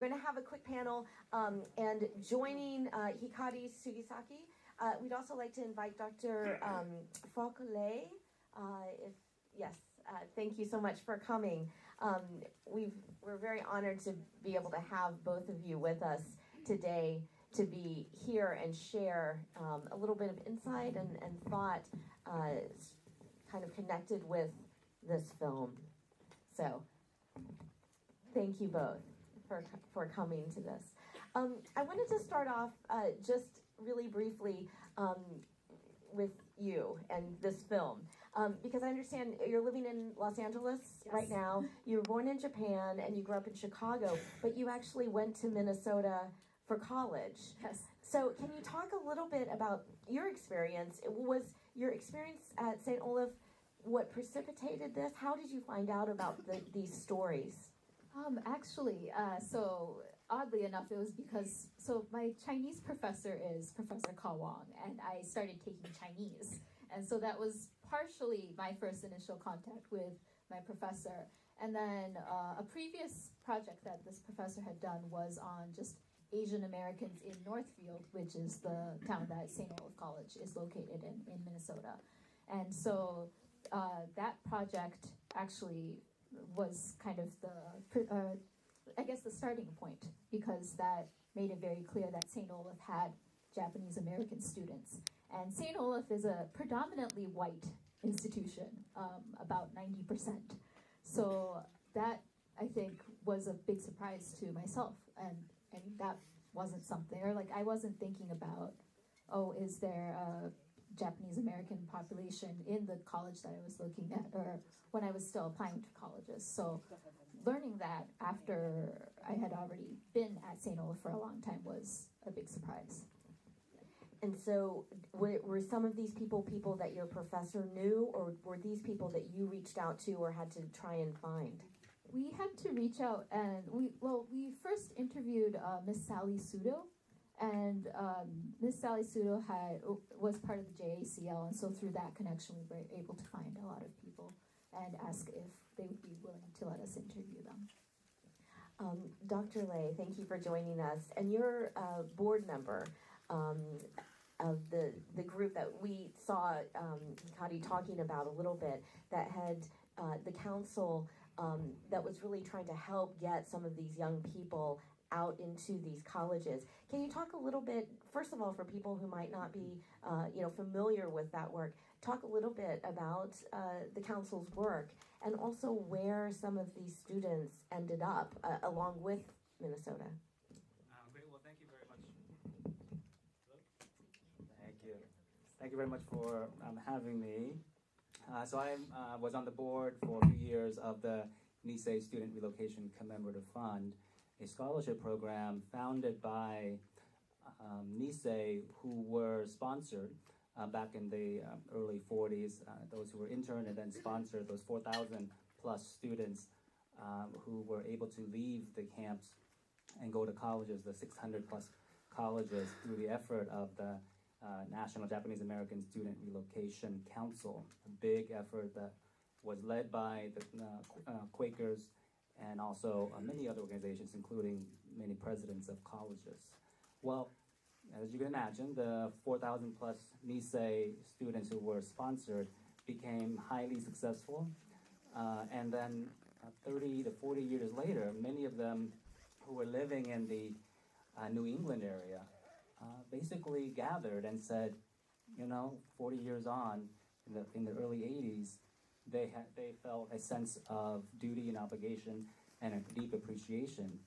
We're going to have a quick panel, and joining Hikari Sugisaki, we'd also like to invite Dr. Phuoc. Thank you so much for coming. We're very honored to be able to have both of you with us today, to be here and share a little bit of insight and thought kind of connected with this film. So, thank you both for coming to this. I wanted to start off just really briefly with you and this film, because I understand you're living in Los Angeles right now. You were born in Japan and you grew up in Chicago, but you actually went to Minnesota for college. Yes. So can you talk a little bit about your experience? Was your experience at St. Olaf what precipitated this? How did you find out about these stories? So oddly enough, it was because, my Chinese professor is Professor Ka Wang, and I started taking Chinese. And so that was partially my first initial contact with my professor. And then a previous project that this professor had done was on just Asian Americans in Northfield, which is the town that St. Olaf College is located in Minnesota. And so that project actually was kind of the starting point, because that made it very clear that St. Olaf had Japanese American students. And St. Olaf is a predominantly white institution, about 90%. So that, I think, was a big surprise to myself. And that wasn't something, or I wasn't thinking about, is there a Japanese American population in the college that I was looking at, or when I was still applying to colleges. So learning that after I had already been at St. Olaf for a long time was a big surprise. And so were some of these people that your professor knew, or were these people that you reached out to or had to try and find? We had to reach out, and we first interviewed Miss Sally Sudo. And Miss Sally Sudo was part of the JACL, and so through that connection, we were able to find a lot of people and ask if they would be willing to let us interview them. Dr. Lei, thank you for joining us. And you're a board member of the group that we saw Hikari talking about a little bit, that had the council that was really trying to help get some of these young people out into these colleges. Can you talk a little bit, first of all, for people who might not be familiar with that work, talk a little bit about the council's work, and also where some of these students ended up along with Minnesota? Great. Well, thank you very much. Thank you. Thank you very much for having me. So I was on the board for a few years of the Nisei Student Relocation Commemorative Fund, a scholarship program founded by Nisei, who were sponsored back in the early 40s, those who were interned and then sponsored those 4,000 plus students who were able to leave the camps and go to colleges, the 600 plus colleges, through the effort of the National Japanese American Student Relocation Council, a big effort that was led by the Quakers and also many other organizations, including many presidents of colleges. Well, as you can imagine, the 4,000 plus Nisei students who were sponsored became highly successful. And then 30 to 40 years later, many of them who were living in the New England area basically gathered and said, 40 years on, in the early 80s, they felt a sense of duty and obligation and a deep appreciation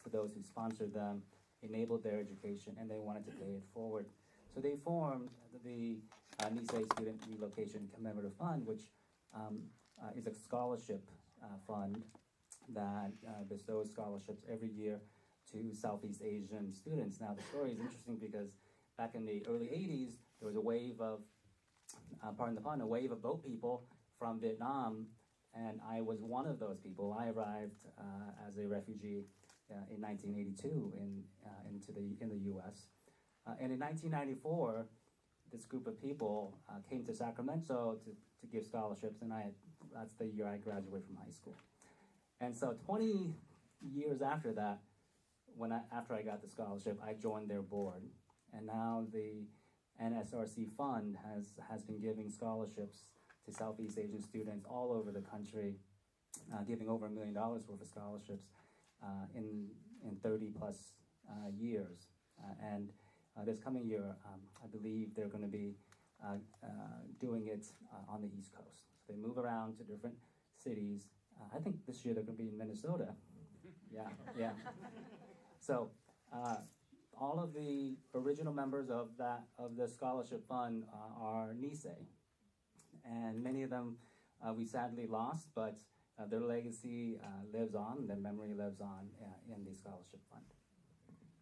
for those who sponsored them, enabled their education, and they wanted to pay it forward. So they formed the Nisei Student Relocation Commemorative Fund, which is a scholarship fund that bestows scholarships every year to Southeast Asian students. Now, the story is interesting because back in the early 80s, there was a wave of pardon the pun, a wave of boat people from Vietnam, and I was one of those people. I arrived as a refugee in 1982 in the U.S. And in 1994, this group of people came to Sacramento to give scholarships, and that's the year I graduated from high school. And so 20 years after that, after I got the scholarship, I joined their board, and now the NSRC fund has been giving scholarships to Southeast Asian students all over the country, giving over $1 million worth of scholarships in 30 plus years. And this coming year, I believe they're going to be doing it on the East Coast. So they move around to different cities. I think this year they're going to be in Minnesota. Yeah. So all of the original members of the scholarship fund are Nisei, and many of them we sadly lost, but their legacy lives on, their memory lives on in the scholarship fund.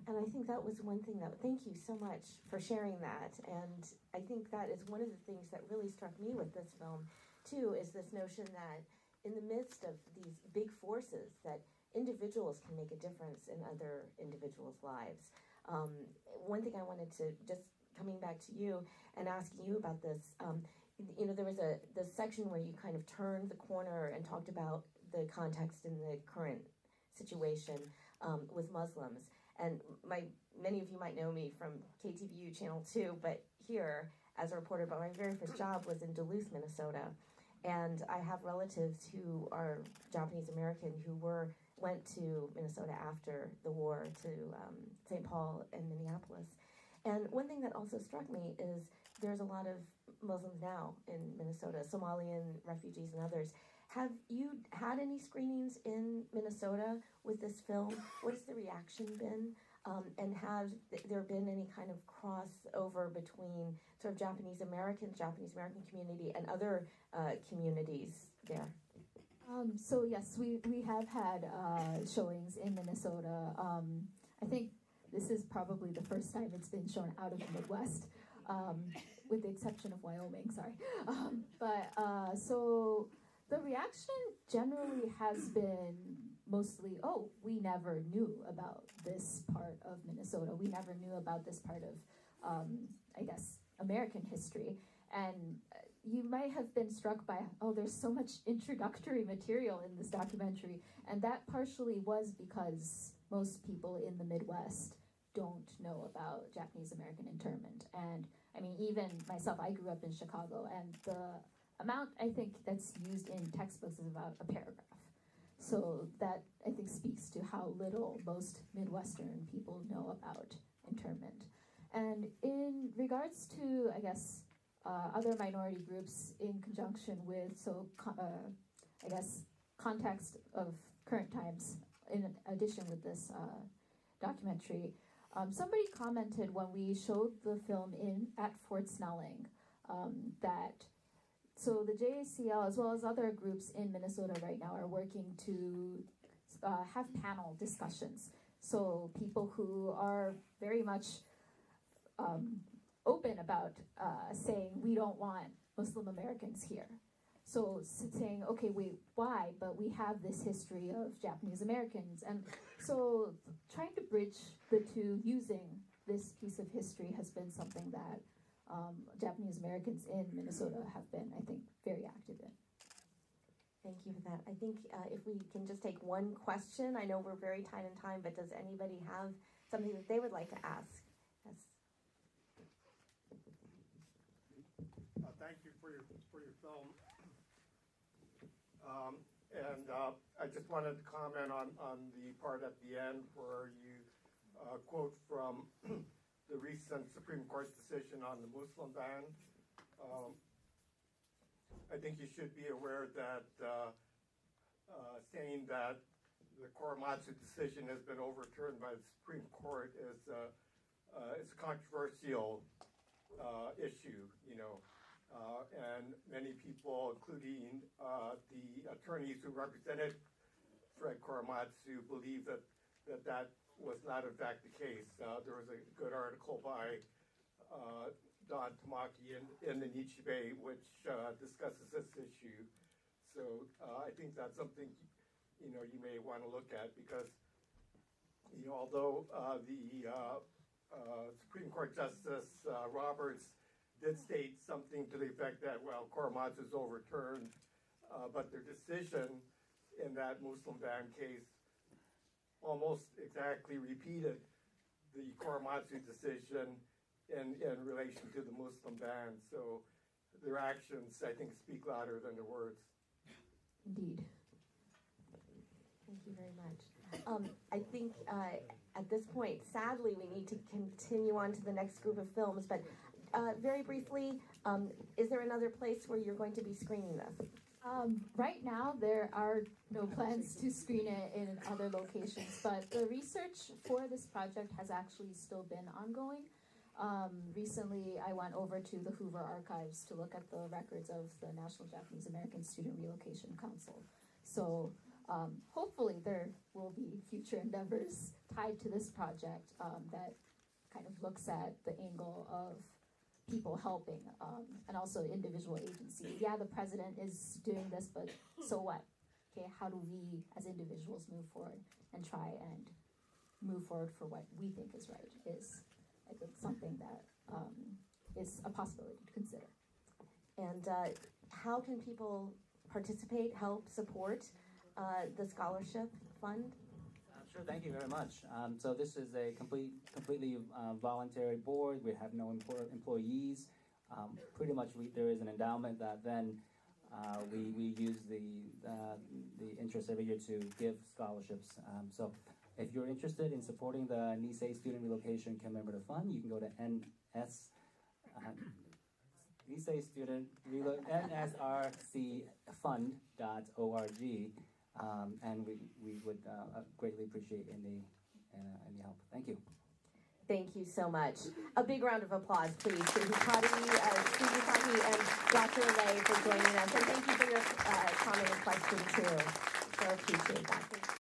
And I think that was one thing thank you so much for sharing that. And I think that is one of the things that really struck me with this film, too, is this notion that in the midst of these big forces, that individuals can make a difference in other individuals' lives. One thing I wanted to, just coming back to you and asking you about this, there was the section where you kind of turned the corner and talked about the context in the current situation with Muslims. And many of you might know me from KTVU Channel 2, but here, as a reporter, but my very first job was in Duluth, Minnesota. And I have relatives who are Japanese American who went to Minnesota after the war to St. Paul and Minneapolis. And one thing that also struck me is there's a lot of Muslims now in Minnesota, Somalian refugees and others. Have you had any screenings in Minnesota with this film? What has the reaction been? And have there been any kind of crossover between sort of Japanese American community and other communities there? So yes, we have had showings in Minnesota. I think this is probably the first time it's been shown out of the Midwest, with the exception of Wyoming, sorry. So the reaction generally has been mostly, oh, we never knew about this part of Minnesota. We never knew about this part of, I guess, American history. And you might have been struck by, oh, there's so much introductory material in this documentary. And that partially was because most people in the Midwest don't know about Japanese American internment. And I mean, even myself, I grew up in Chicago, and the amount I think that's used in textbooks is about a paragraph. So that, I think, speaks to how little most Midwestern people know about internment. And in regards to, I guess, other minority groups in conjunction with, I guess, context of current times, in addition with this documentary, somebody commented when we showed the film at Fort Snelling that, so the JACL, as well as other groups in Minnesota right now, are working to have panel discussions. So people who are very much open about saying, we don't want Muslim Americans here. So saying, okay, wait, why? But we have this history of Japanese Americans. And so trying to bridge the two using this piece of history has been something that Japanese Americans in Minnesota have been, I think, very active in. Thank you for that. I think if we can just take one question. I know we're very tight in time, but does anybody have something that they would like to ask? Yes. Thank you for your film. I just wanted to comment on the part at the end where you quote from the recent Supreme Court decision on the Muslim ban. I think you should be aware that saying that the Korematsu decision has been overturned by the Supreme Court is a controversial issue, and many people, including the attorneys who represented Fred Korematsu, believe that was not in fact the case. There was a good article by Don Tamaki in the Nichi Bei, which discusses this issue. So I think that's something you may want to look at, because although the Supreme Court Justice Roberts did state something to the effect that, well, Korematsu is overturned, but their decision in that Muslim ban case almost exactly repeated the Korematsu decision in relation to the Muslim ban. So their actions, I think, speak louder than the words. Indeed. Thank you very much. I think at this point, sadly, we need to continue on to the next group of films, but very briefly, is there another place where you're going to be screening this? Right now, there are no plans to screen it in other locations, but the research for this project has actually still been ongoing. Recently, I went over to the Hoover Archives to look at the records of the National Japanese American Student Relocation Council. So hopefully there will be future endeavors tied to this project that kind of looks at the angle of people helping and also individual agency. Yeah, the president is doing this, but so what? Okay, how do we as individuals move forward and try and move forward for what we think is right is, I think, something that is a possibility to consider. And how can people participate, help, support the scholarship fund? Sure, thank you very much. So this is a completely voluntary board. We have no employees. Pretty much there is an endowment that then we use the interest every year to give scholarships. So if you're interested in supporting the Nisei Student Relocation Commemorative Fund, you can go to Nisei Student nsrcfund.org. And we would greatly appreciate any help. Thank you. Thank you so much. A big round of applause, please, to Hikari Sugisaki and Dr. Lei for joining us. And thank you for your comment and question, too. So appreciate that.